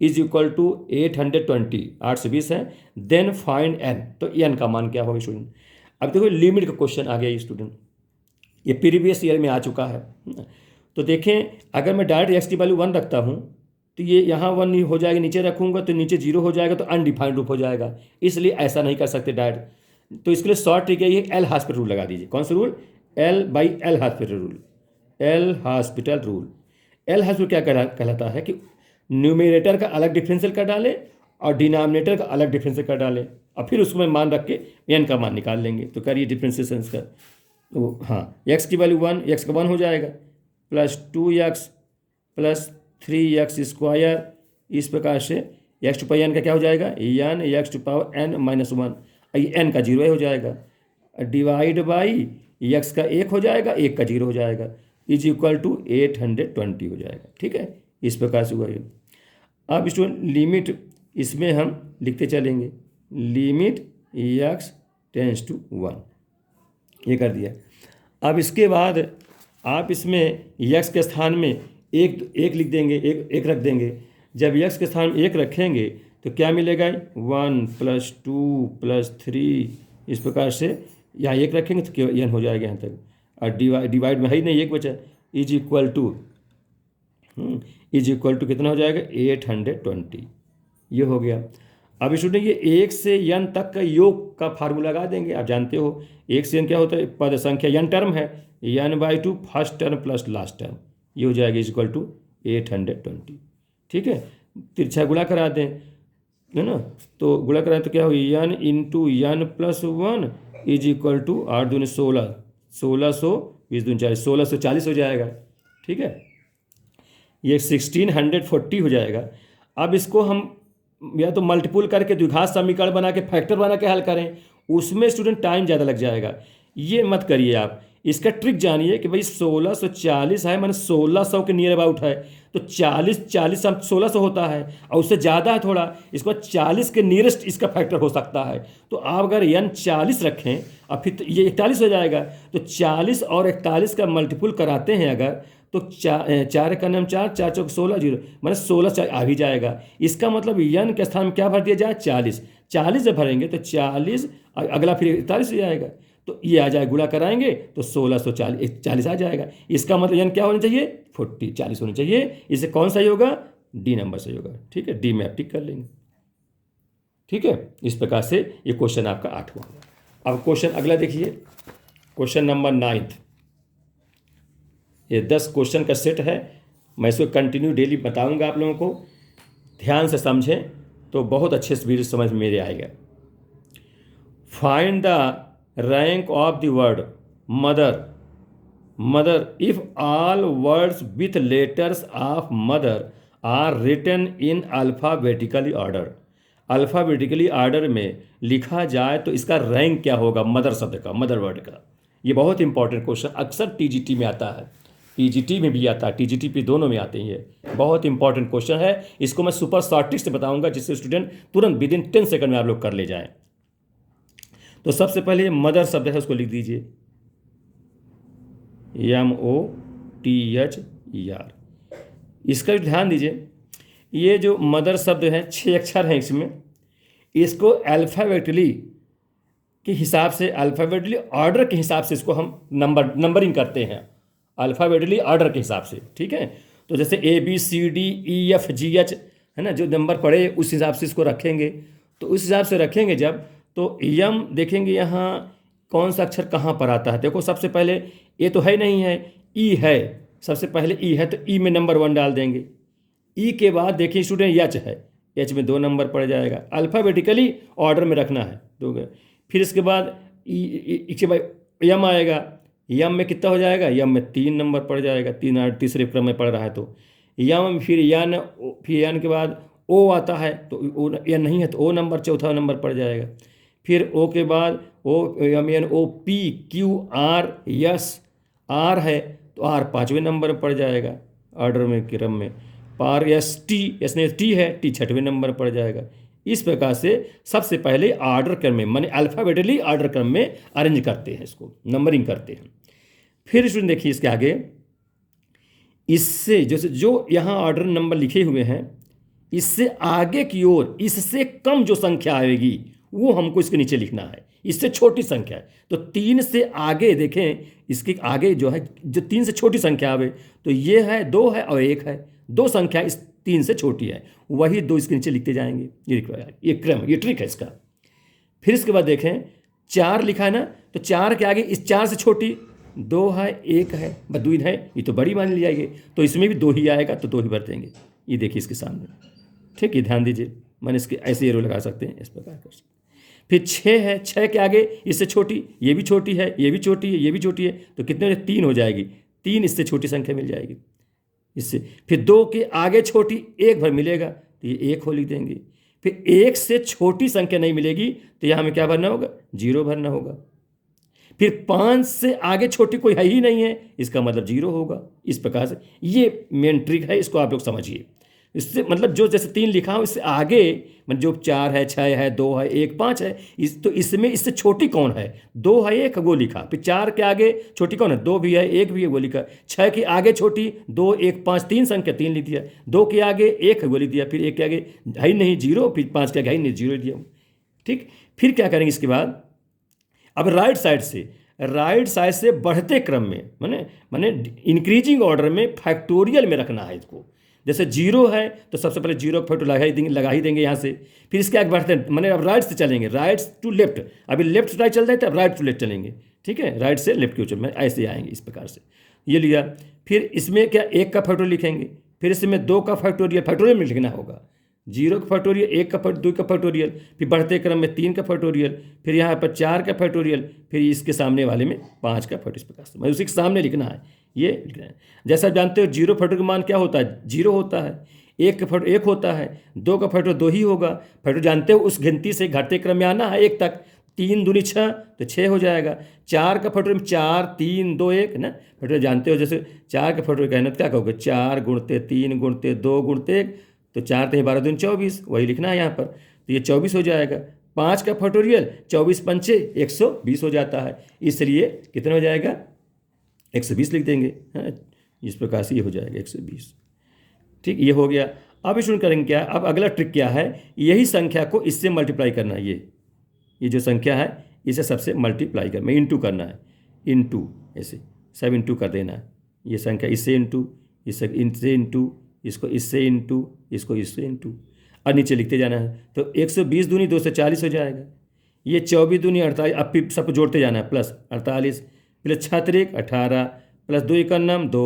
is equal to 820, 820 है, देन फाइंड n, तो n का मान क्या होगा student. अब देखो limit का question आ गया स्टूडेंट, ये प्रीवियस ईयर में आ चुका है। तो देखें, अगर मैं डायरेक्ट एक्स की वैल्यू 1 रखता हूँ तो ये यहाँ 1 हो जाएगा, नीचे रखूँगा तो नीचे 0 हो जाएगा, तो अनडिफाइंड रूप हो जाएगा, इसलिए ऐसा नहीं कर सकते डायरेक्ट। तो इसके लिए शॉर्ट ट्रिक है, ये एल हॉस्पिटल रूल लगा दीजिए। कौन सा rule? L hospital rule. L hospital rule, L hospital क्या कहलाता है कि न्यूमरेटर का अलग डिफरेंशियल कर डालें और डिनोमिनेटर का अलग डिफरेंशियल कर डालें, और फिर उसमें मान रख के एन का मान निकाल लेंगे। तो करिए डिफरेंशिएशन का। तो हाँ, एक्स की वैल्यू 1, एक्स का 1 हो जाएगा, plus 2x plus 3x square, इस प्रकार से एक्स टू पावर एन का क्या हो जाएगा? N x to power n minus 1, n का 0 हो जाएगा, डिवाइड बाई एक्स का 1 हो जाएगा, 1 का 0 हो जाएगा, इज इक्वल टू 820 हो जाएगा। ठीक है, इस प्रकार से हुआ ये। अब स्टूडेंट लिमिट इसमें हम लिखते चलेंगे, लिमिट एक्स टेंस टू 1, ये कर दिया। अब इसके बाद आप इसमें यक्स के स्थान में एक लिख देंगे, एक रख देंगे। जब यक्स के स्थान में 1 रखेंगे तो क्या मिलेगा? 1 प्लस 2 प्लस 3, इस प्रकार से यहाँ 1 रखेंगे तो एन हो जाएगा यहाँ तक, और डिवाइड में है ही नहीं, 1 बचा, इज इक्वल टू कितना हो जाएगा? 820, ये हो गया। अब स्टूडेंट ये 1 से n तक का योग का फार्मूला लगा देंगे। आप जानते हो 1 से n क्या होता है? पद संख्या, n टर्म है, n/2 first term plus last term, ये हो जाएगा इज इक्वल टू 820। ठीक है, तिरछा गुणा करा दें, है ना, तो गुणा कराएं तो क्या होगी? n into n plus 1 is equal to 8 दूनी 16, 1600 20 दूनी 40, 1640 हो जाएगा। ठीक है, ये 1640 हो जाएगा। अब इसको हम या तो मल्टीपुल करके द्विघात समीकरण बना के फैक्टर बना के हल करें, उसमें स्टूडेंट टाइम ज़्यादा लग जाएगा, ये मत करिए आप। इसका ट्रिक जानिए कि भाई 1640 है, मैंने 1600 के नियर अबाउट है, तो 40 1600 होता है, और उससे ज़्यादा है थोड़ा, इसको 40 के नियरेस्ट इसका फैक्टर हो सकता है। तो आप अगर n 40 रखें और फिर तो ये 41 हो जाएगा, तो 40 और 41 का मल्टीपुल कराते हैं अगर, तो 4 का नाम 4, 4 चौक 16, 0 मैंने 16 आ भी जाएगा। इसका मतलब n के स्थान में क्या भर दिया जाए? 40, 40 जब भरेंगे तो 40, अगला फिर 41 हो जाएगा, तो ये आ जाए, गुणा कराएंगे तो 1640 आ जाएगा। इसका मतलब n क्या होना चाहिए? 40 होना चाहिए। इसे कौन सा ही होगा? डी नंबर सही होगा। ठीक है, डी में आप टिक कर लेंगे। ठीक है, इस प्रकार से ये क्वेश्चन आपका 8वां हुआ। अब क्वेश्चन अगला देखिए, क्वेश्चन नंबर 9। ये 10 क्वेश्चन का सेट है, मैं इसको कंटिन्यू डेली बताऊंगा आप लोगों को, ध्यान से समझें तो बहुत अच्छे से वीडियो समझ मेरे आएगा। Find the rank of the word mother if all words with letters of mother are written in alphabetically order. Alphabetically order में लिखा जाए तो इसका रैंक क्या होगा मदर शब्द का, मदर वर्ड का। ये बहुत इंपॉर्टेंट क्वेश्चन, अक्सर टीजीटी में आता है, पीजीटी में भी आता है, टीजीटी पे दोनों में आते हैं। ये बहुत इंपॉर्टेंट क्वेश्चन है, इसको मैं सुपर शॉर्ट ट्रिक से बताऊंगा जिससे स्टूडेंट तुरंत विदिन 10 सेकंड में आप लोग कर ले जाएं। तो सबसे पहले मदर शब्द है उसको लिख दीजिए, MOTHER। इसका ध्यान दीजिए, ये जो मदर शब्द है 6 अक्षर हैं इसमें, इसको अल्फ़ाबेटली के हिसाब से, अल्फ़ाबेटली ऑर्डर के हिसाब से इसको हम नंबरिंग करते हैं, अल्फ़ाबेटली ऑर्डर के हिसाब से। ठीक है, तो जैसे ABCDEFGH है ना, जो नंबर पड़े उस हिसाब से इसको रखेंगे। तो उस हिसाब से रखेंगे जब, तो यम देखेंगे यहाँ कौन सा अक्षर कहाँ पर आता है। देखो सबसे पहले ये तो है नहीं है, ई है, सबसे पहले ई है तो ई में नंबर 1 डाल देंगे। ई के बाद देखिए स्टूडेंट एच है, एच में 2 नंबर पड़ जाएगा, अल्फ़ाबेटिकली ऑर्डर में रखना है 2। फिर इसके बाद इसके बाद यम आएगा, यम में कितना हो जाएगा? यम में 3 नंबर पड़ जाएगा, 3 तीसरे क्रम में पड़ रहा है तो यम, फिर यन, फिर यन के बाद ओ आता है तो ओ, यन नहीं है तो ओ नंबर, चौथा नंबर पड़ जाएगा। फिर ओ के बाद O, M N O, P Q R, yes, R है तो आर 5वें नंबर में पड़ जाएगा ऑर्डर में, क्रम में। पार एस टी, एस ने टी है, टी 6वें नंबर पड़ जाएगा। इस प्रकार से सबसे पहले ऑर्डर क्रम में, माने अल्फ़ाबेटली ऑर्डर क्रम में अरेंज करते हैं, इसको नंबरिंग करते हैं। फिर स्टूडेंट देखिए इसके आगे, इससे जो यहाँ ऑर्डर नंबर लिखे हुए हैं, इससे आगे की ओर इससे कम जो संख्या आएगी वो हमको इसके नीचे लिखना है, इससे छोटी संख्या है। तो 3 से आगे देखें, इसके आगे जो है, जो 3 से छोटी संख्या आवे, तो ये है 2 है और 1 है, 2 संख्या इस 3 से छोटी है, वही 2 इसके नीचे लिखते जाएंगे। ये क्रम, ये ट्रिक है इसका। फिर इसके बाद देखें 4 लिखा है ना, तो 4 के आगे इस 4 से छोटी 2 है, 1 है, बस 2 है, ये तो बड़ी मान ली जाएगी, तो इसमें भी 2 ही आएगा, तो 2 ही भर देंगे। ये देखिए इसके सामने, ठीक है, ध्यान दीजिए, मैंने इसके ऐसे एरो लगा सकते हैं, इस प्रकार कर सकते हैं। फिर 6 है, 6 के आगे इससे छोटी, ये भी छोटी है, ये भी छोटी है, ये भी छोटी है, तो कितने 3 हो जाएगी, 3 इससे छोटी संख्या मिल जाएगी इससे। फिर 2 के आगे छोटी 1 भर मिलेगा, तो ये 1 हो लिख देंगे। फिर 1 से छोटी संख्या नहीं मिलेगी, तो यहाँ हमें क्या भरना होगा, 0 भरना होगा। फिर 5 से आगे छोटी कोई है ही नहीं है, इसका मतलब 0 होगा। इस प्रकार से ये मेन ट्रिक है, इसको आप लोग समझिए। इससे मतलब जो जैसे 3 लिखा हूँ, इससे आगे मतलब जो 4 है, 6 है, 2 है, 1, 5 है, तो इसमें इससे छोटी कौन है, 2 है, 1 वो लिखा। फिर 4 के आगे छोटी कौन है, 2 भी है, 1 भी है, वो लिखा। 6 के आगे छोटी 2, 1, 5, 3 संख्या, 3 लिख दिया। 2 के आगे 1 है, वो लिख दिया। फिर 1 के आगे है ही नहीं 0, फिर 5 के आगे है ही नहीं 0 दिया, ठीक। फिर क्या करेंगे इसके बाद, अब राइट साइड से बढ़ते क्रम में, माने इंक्रीजिंग ऑर्डर में फैक्टोरियल में रखना है इसको। जैसे 0 है तो सबसे पहले 0 का फैक्टर लगा ही देंगे यहाँ से। फिर इसके आगे बढ़ते हैं, माने अब राइट से चलेंगे, राइट टू लेफ्ट। अभी लेफ्ट से राइट चल रहे थे, अब राइट टू लेफ्ट चलेंगे, ठीक है, राइट से लेफ्ट की ओर में ऐसे आएंगे इस प्रकार से, ये लिया। फिर इसमें क्या 1 का फैक्टोरियल लिखेंगे, फिर इसमें 2 का फैक्टोरियल में लिखना होगा, 0 का फैक्टोरियल, 1 का 2 का फैक्टोरियल, फिर बढ़ते क्रम में 3 का फैक्टोरियल, फिर यहाँ पर 4 का फैक्टोरियल, फिर इसके सामने वाले में 5 का फैक्टोरियल। इस प्रकार से उसी के सामने लिखना है, ये लिखना है। जैसा आप जानते हो 0 फैक्टोरियल का मान क्या होता है, 0 होता है। 1 का फैक्टोरियल 1 होता है, 2 का फैक्टोरियल 2 ही होगा। फैक्टोरियल जानते हो उस गिनती से घटते क्रम में आना है 1 तक। 3 दूनी 6, तो 6 हो जाएगा। 4 का फैक्टोरियल 4, 3, 2, 1 ना, फैक्टोरियल जानते हो। जैसे 4 का फैक्टोरियल कहना तो क्या कहोगे, 4 गुणते 3 गुणते 2 गुणते 1, तो 4 3 12 दूनी 24, वही लिखना है यहाँ पर, तो ये 24 हो जाएगा। 5 का फैक्टोरियल 24 पंचे 120 हो जाता है, इसलिए कितना हो जाएगा, 120 लिख देंगे। हाँ, इस प्रकार से ये हो जाएगा 120, ठीक, ये हो गया। अब इसमें करेंगे क्या, अब अगला ट्रिक क्या है, यही संख्या को इससे मल्टीप्लाई करना है। ये जो संख्या है इसे सबसे मल्टीप्लाई करना, इंटू करना है, इंटू ऐसे सब इंटू कर देना है। ये संख्या इससे इंटू, इससे इंटू, इसको इससे इंटू, इसको इससे इंटू, और नीचे लिखते जाना है। तो 120 दूनी 240 हो जाएगा। ये 24 दूनी 48, अब फिर सबको जोड़ते जाना है, प्लस 48 प्लस 6 18 प्लस 2 1 2,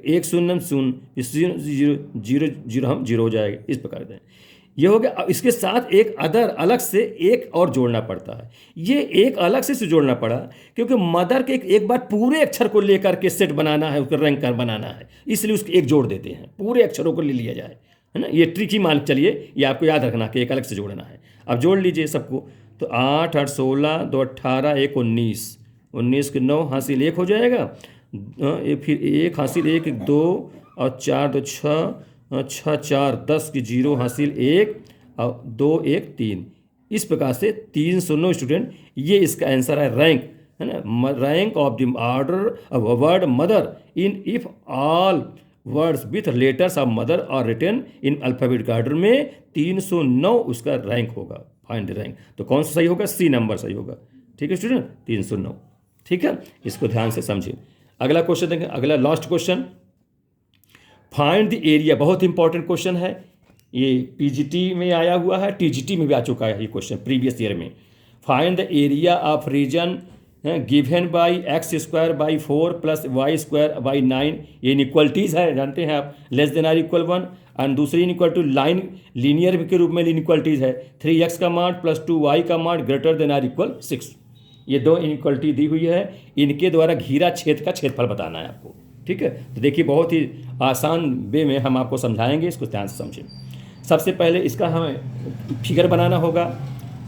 1 0 0, 0 0 0 हम 0 हो जाएगा। इस प्रकार से ये हो गया। अब इसके साथ एक अलग से एक और जोड़ना पड़ता है। ये एक अलग से जोड़ना पड़ा क्योंकि मदर के एक बार पूरे अक्षर को लेकर के सेट बनाना है, उसका रैंक कर बनाना है, इसलिए उसके एक जोड़ देते हैं, पूरे अक्षरों को ले लिया जाए, है ना। ये ट्रिक ही मान चलिए, ये आपको याद रखना कि एक अलग से जोड़ना है। अब जोड़ लीजिए सबको, तो 8 8 16 2 18 1 19, 19 के 9 हासिल 1 हो जाएगा। फिर 1 हासिल 1 2 और 4 2 6 6 4 10 की 0 हासिल 1 और 2 1 3। इस प्रकार से 309 स्टूडेंट, ये इसका आंसर है रैंक, है ना। Rank of the order of word mother in if all words with letters of mother और रिटन इन अल्फाबेटिक ऑर्डर में 309 उसका रैंक होगा। फाइंड द रैंक, तो कौन सा सही होगा, सी नंबर सही होगा, ठीक है स्टूडेंट, 309, ठीक है। इसको ध्यान से समझिए। अगला क्वेश्चन देखें, अगला last question, find the area. बहुत इंपॉर्टेंट क्वेश्चन है, ये पीजीटी में आया हुआ है, टीजीटी में भी आ चुका है ये क्वेश्चन प्रीवियस ईयर में। Find the area of region given by x² by 4 प्लस y² बाई 9। ये इनइक्वलिटीज़ है, जानते हैं आप, less than or equal 1, and दूसरी इनइक्वल टू लाइन लीनियर के रूप में इनइक्वलिटीज़ है, 3x का माड प्लस 2y का माड ग्रेटर देन आर इक्वल 6। ये 2 इनइक्वलिटी दी हुई है, इनके द्वारा घिरा छेद का क्षेत्रफल बताना है आपको, ठीक है। तो देखिए बहुत ही आसान वे में हम आपको समझाएंगे, इसको ध्यान से समझें। सबसे पहले इसका हमें फिगर बनाना होगा।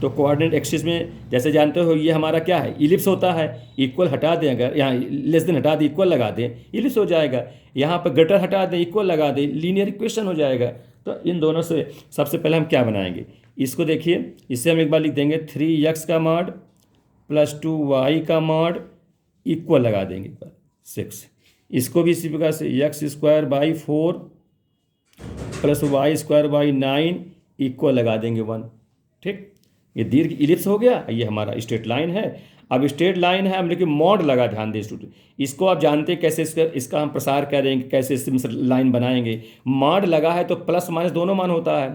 तो कोऑर्डिनेट एक्सिस में जैसे जानते हो ये हमारा क्या है, इलिप्स होता है। इक्वल हटा दें, अगर यहाँ लेस देन हटा दें, इक्वल लगा दें, इलिप्स हो जाएगा। यहाँ पर ग्रेटर हटा दें, इक्वल लगा दें, लीनियर इक्वेशन हो जाएगा। तो इन दोनों से सबसे पहले हम क्या बनाएंगे, इसको देखिए, इससे हम एक बार लिख देंगे 3x का मॉड प्लस 2y का मॉड इक्वल लगा देंगे एक बार 6। इसको भी इसी प्रकार से x² बाई 4 प्लस y² बाई 9 इक्वल लगा देंगे 1, ठीक। ये दीर्घ इलिप्स हो गया, ये हमारा स्ट्रेट लाइन है। अब स्ट्रेट लाइन है, हम लेकिन मॉड लगा, ध्यान दें स्टूडेंट, इसको आप जानते हैं कैसे इसका हम प्रसार करेंगे, कैसे इसमें लाइन बनाएंगे। मॉड लगा है तो प्लस माइनस दोनों मान होता है,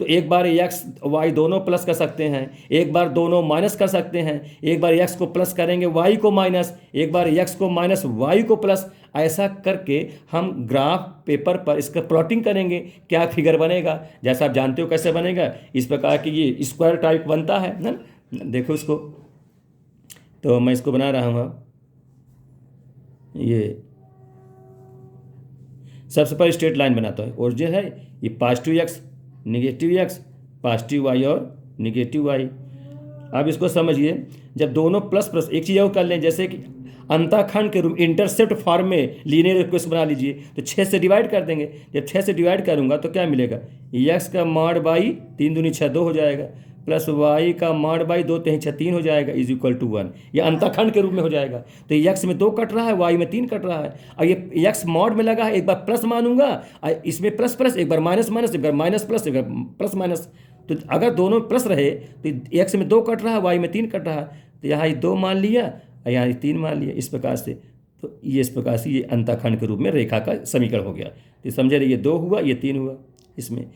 तो एक बार एक्स वाई दोनों प्लस कर सकते हैं, एक बार दोनों माइनस कर सकते हैं, एक बार एक्स को प्लस करेंगे वाई को माइनस, एक बार एक्स को माइनस वाई को प्लस। ऐसा करके हम ग्राफ पेपर पर इसका प्लॉटिंग करेंगे, क्या फिगर बनेगा, जैसा आप जानते हो कैसे बनेगा, इस प्रकार की ये स्क्वायर टाइप बनता है ना। देखो इसको, तो मैं इसको बना रहा हूँ। ये सबसे पहले स्ट्रेट लाइन बनाता है, ओरिजिन है ये positive x negative x positive y और निगेटिव वाई। अब इसको समझिए, जब दोनों प्लस प्लस, एक चीज़ और कर लें, जैसे कि अंतःखंड के रूप इंटरसेप्ट फॉर्म में लीनियर इक्वेशन बना लीजिए, तो 6 से डिवाइड कर देंगे। जब 6 से डिवाइड करूंगा तो क्या मिलेगा, एक्स का मॉड बाई 3 दूनी 6 2 हो जाएगा, प्लस वाई का मॉड बाई 2 3 6 3 हो जाएगा, इज इक्वल टू 1। ये अंतःखंड के रूप में हो जाएगा। तो एक्स में 2 कट रहा है, वाई में 3 कट रहा है, और ये एक्स मॉड में लगा है, एक बार प्लस मानूंगा, इसमें प्लस प्लस, एक बार माइनस माइनस, एक बार माइनस प्लस, एक बार प्लस माइनस। तो अगर दोनों प्लस रहे तो एक्स में 2 कट रहा है, वाई में 3 कट रहा है, तो यहाँ 2 मान लिया और यहाँ 3 मान लिया, इस प्रकार से। तो ये इस प्रकार से ये अंतःखंड के रूप में रेखा का समीकरण हो गया। तो समझे रहे, ये 2 हुआ, ये 3 हुआ। इसमें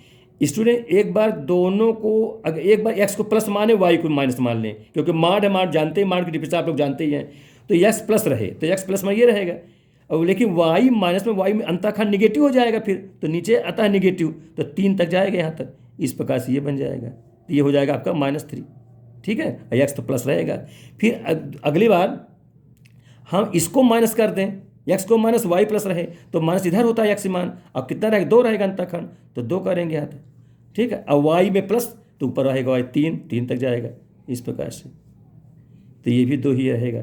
स्टूडेंट एक बार दोनों को, अगर एक बार एक्स को प्लस माने वाई को माइनस मान लें, क्योंकि माड है, माड जानते हैं, माड की डिफरेंस आप लोग जानते ही हैं, तो एक्स प्लस रहे तो एक्स प्लस में ये रहेगा, और लेकिन वाई माइनस में, वाई में अंतःखंड निगेटिव हो जाएगा, फिर तो नीचे आता है निगेटिव, तो 3 तक जाएगा यहाँ तक, इस प्रकार से ये बन जाएगा। तो ये हो जाएगा आपका -3, ठीक है, एक्स तो प्लस रहेगा। फिर अगली बार हम इसको माइनस कर दें, एक्स को माइनस वाई प्लस रहे, तो माइनस इधर होता है एक्स मान, अब कितना रहेगा, 2 रहेगा अंतःखंड, तो 2 करेंगे यहाँ तक, ठीक है। अब वाई में प्लस तो ऊपर रहेगा वाई 3 तक जाएगा, इस प्रकार से। तो ये भी 2 ही रहेगा,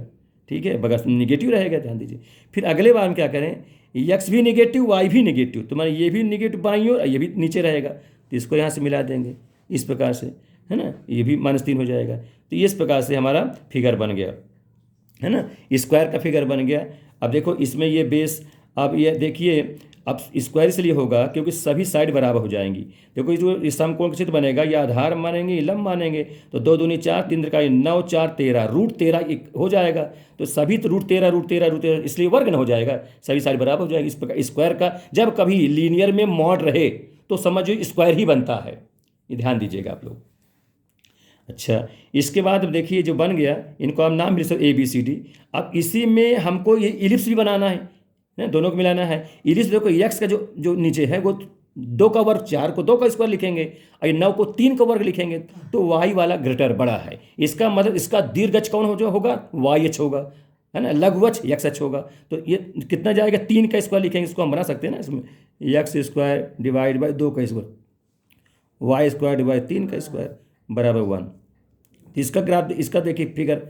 ठीक है, बगैर निगेटिव रहेगा, ध्यान दीजिए। फिर अगले बार हम क्या करें, एक्स भी निगेटिव वाई भी निगेटिव, तो माने ये भी निगेटिव बाईं ओर, ये भी नीचे रहेगा, तो इसको यहाँ से मिला देंगे, इस प्रकार से, है ना, ये भी -3 हो जाएगा। तो इस प्रकार से हमारा फिगर बन गया, है ना, स्क्वायर का फिगर बन गया। अब देखो इसमें ये बेस, अब ये देखिए, अब स्क्वायर इसलिए होगा क्योंकि सभी साइड बराबर हो जाएंगी। देखो ये जो समकोण का चित्र बनेगा, ये आधार मानेंगे, ये लंब मानेंगे, तो 2 दूनी 4 3 का 9 4 13, √13 हो जाएगा। तो सभी तो √13 इसलिए वर्ग न हो जाएगा, सभी साइड बराबर हो जाएगी। इस प्रकार स्क्वायर का जब कभी लीनियर में मॉड रहे तो समझो स्क्वायर ही बनता है, ये ध्यान दीजिएगा आप लोग। अच्छा, इसके बाद अब देखिए जो बन गया, इनको हम नाम मिले ABCD। अब इसी में हमको ये इलिप्स भी बनाना है, दोनों को मिलाना है। इलिप्स देखो, एक्स का जो नीचे है वो 2 का वर्ग, 4 को 2 का स्क्वायर लिखेंगे, और 9 को 3 का वर्ग लिखेंगे, तो वाई वाला ग्रेटर बड़ा है, इसका मतलब इसका दीर्घच कौन होगा, YH होगा, है ना, लघुवच XH होगा। तो ये कितना जाएगा, 3 का स्क्वायर लिखेंगे, इसको हम बना सकते हैं ना, इसमें x² डिवाइड बाई 2 का स्क्वायर, y² डिवाइड 3 का स्क्वायर बराबर 1। इसका ग्राफ, इसका देखिए फिगर,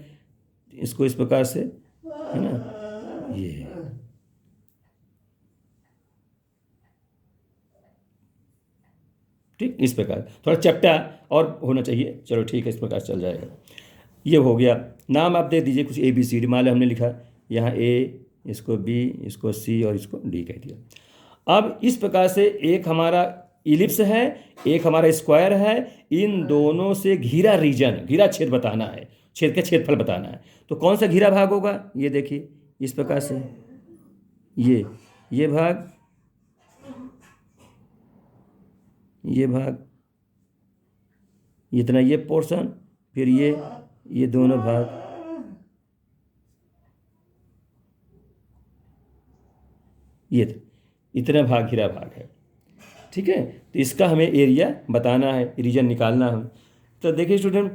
इसको इस प्रकार से, है ना, ये ठीक, इस प्रकार थोड़ा चपटा और होना चाहिए, चलो ठीक है, इस प्रकार चल जाएगा। ये हो गया। नाम आप दे दीजिए कुछ ABCD, मान लो हमने लिखा यहाँ A, इसको B, इसको C और इसको D कह दिया। अब इस प्रकार से एक हमारा इलिप्स है, एक हमारा स्क्वायर है, इन दोनों से घिरा रीजन, घिरा क्षेत्र बताना है, छेद का क्षेत्रफल बताना है। तो कौन सा घिरा भाग होगा, ये देखिए इस प्रकार से, ये भाग, ये भाग, इतना ये पोर्शन, फिर ये दोनों भाग, ये इतना भाग घिरा भाग है, ठीक है। तो इसका हमें एरिया बताना है, रीजन निकालना है। तो देखिए स्टूडेंट,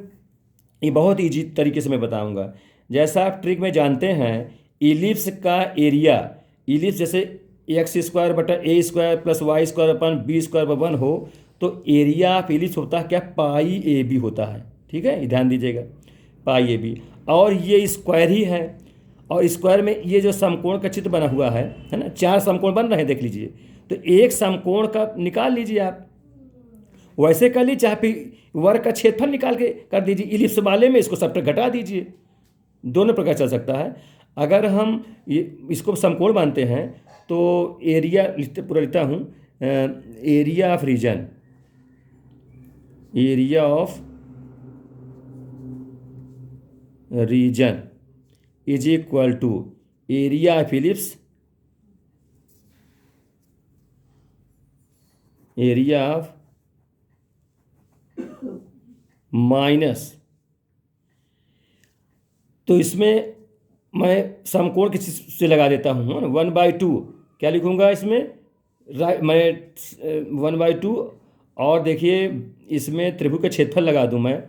ये बहुत ईजी तरीके से मैं बताऊंगा। जैसा आप ट्रिक में जानते हैं, इलिप्स का एरिया, इलिप्स जैसे x² बटा a² प्लस y² अपन b² 1 हो, तो एरिया ऑफ इलिप्स होता है क्या, पाई AB होता है, ठीक है, ध्यान दीजिएगा, पाई AB। और ये स्क्वायर ही है, और स्क्वायर में ये जो समकोण का चित्र बना हुआ है ना, 4 समकोण बन रहे हैं, देख लीजिए। तो एक समकोण का निकाल लीजिए आप, वैसे कर लीजिए, चाहे फिर वर्ग का क्षेत्रफल निकाल के कर दीजिए, इलिप्स वाले में इसको सब घटा दीजिए, दोनों प्रकार चल सकता है। अगर हम इसको समकोण मानते हैं तो एरिया पूरा लिखता हूँ, area of region, area of region is equal to area of ellipse area of minus, तो इसमें मैं समकोण किसी से लगा देता हूँ, 1/2 क्या लिखूँगा इसमें, मैं 1/2, और देखिए इसमें त्रिभुज का क्षेत्रफल लगा दूँ मैं,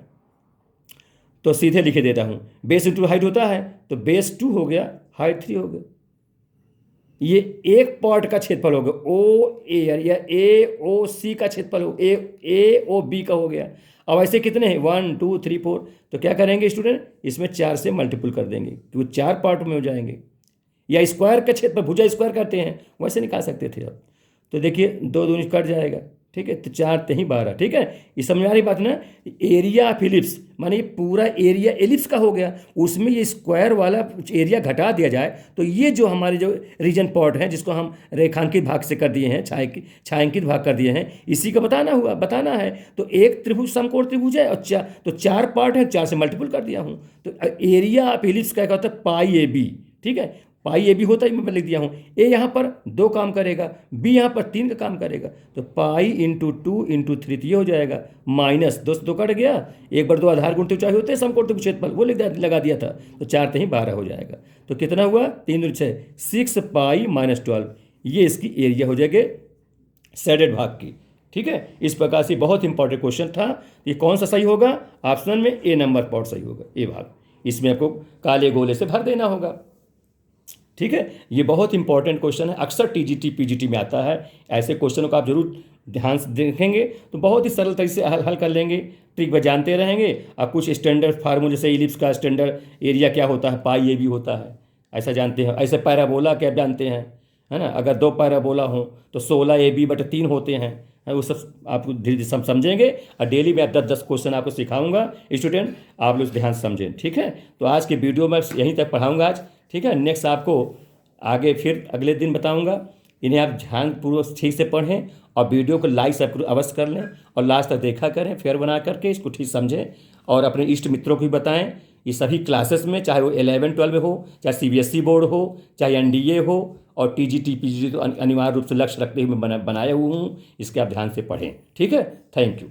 तो सीधे लिखे देता हूँ, बेस इंटू हाइट होता है तो बेस 2 हो गया, हाइट 3 हो गया। ये एक पार्ट का क्षेत्रफल हो गया, ओ ए या ए ओ सी का क्षेत्रफल हो, ए ओ बी का हो गया। अब ऐसे कितने हैं, 1 2 3 4, तो क्या करेंगे स्टूडेंट, इसमें 4 से मल्टीपल कर देंगे क्योंकि 4 पार्ट में हो जाएंगे, या स्क्वायर का क्षेत्रफल भुजा स्क्वायर करते हैं वैसे निकाल सकते थे अब। तो देखिए 2 दूनी कट जाएगा, ठीक है, तो 4 3 12, ठीक है। ये समझ आ रही बात ना। एरिया ऑफ इलिप्स माने ये पूरा एरिया एलिप्स का हो गया, उसमें ये स्क्वायर वाला एरिया घटा दिया जाए तो ये जो हमारे जो रीजन पार्ट है जिसको हम रेखांकित भाग से कर दिए हैं, छायांकित भाग कर दिए हैं, इसी का बताना है। तो एक त्रिभुज समकोण त्रिभुज है और तो 4 पार्ट है, 4 से मल्टीपल कर दिया हूँ, तो एरिया ऑफ इलिप्स का होता है पाई ए बी, ठीक है। पाई ए बी होता है, मैं लिख दिया हूँ, ए यहाँ पर 2 काम करेगा, बी यहाँ पर 3 का काम करेगा, तो पाई इंटू 2 इंटू 3 ये हो जाएगा, माइनस 2 से 2 कट गया, 1/2 आधार गुण त्रिभुज होते हैं समकोण त्रिभुज क्षेत्रफल, वो लगा दिया था, तो 4 3 12 हो जाएगा। तो कितना हुआ, 3 दूनी 6, 6 पाई माइनस 12, ये इसकी एरिया हो जाएगी शेडेड भाग की, ठीक है। इस प्रकार से बहुत इंपॉर्टेंट क्वेश्चन था। ये कौन सा सही होगा, ऑप्शन में ए नंबर पार्ट सही होगा, ए भाग, इसमें आपको काले गोले से भर देना होगा, ठीक है। ये बहुत इंपॉर्टेंट क्वेश्चन है, अक्सर टीजीटी पीजीटी में आता है। ऐसे क्वेश्चनों को आप जरूर ध्यान से देखेंगे तो बहुत ही सरल तरीके से हल कर लेंगे, ट्रिक जानते रहेंगे। अब कुछ स्टैंडर्ड फार्मूले जैसे इलिप्स का स्टैंडर्ड एरिया क्या होता है, पाई ए बी होता है, ऐसा जानते हैं। ऐसे पैराबोला क्या जानते हैं, है ना, अगर 2 पैराबोला हो तो 16 AB/3 होते हैं, वो सब आप धीरे धीरे समझेंगे। और डेली मैं 10-10 क्वेश्चन आपको सिखाऊंगा स्टूडेंट, आप लोग ध्यान से समझें, ठीक है। तो आज के वीडियो में यहीं तक पढ़ाऊंगा आज, ठीक है। नेक्स्ट आपको आगे फिर अगले दिन बताऊंगा। इन्हें आप ध्यानपूर्वक ठीक से पढ़ें और वीडियो को लाइक सब अवश्य कर लें और लास्ट तक देखा करें, फेयर बना करके इसको ठीक समझें और अपने इष्ट मित्रों को भी बताएं। ये सभी क्लासेस में, चाहे वो 11-12 हो, चाहे CBSE बोर्ड हो, चाहे NDA हो, और TGT PGT तो अनिवार्य रूप से लक्ष्य रखते हुए मैं बनाया हुआ हूँ, इसके आप ध्यान से पढ़ें, ठीक है। Thank you.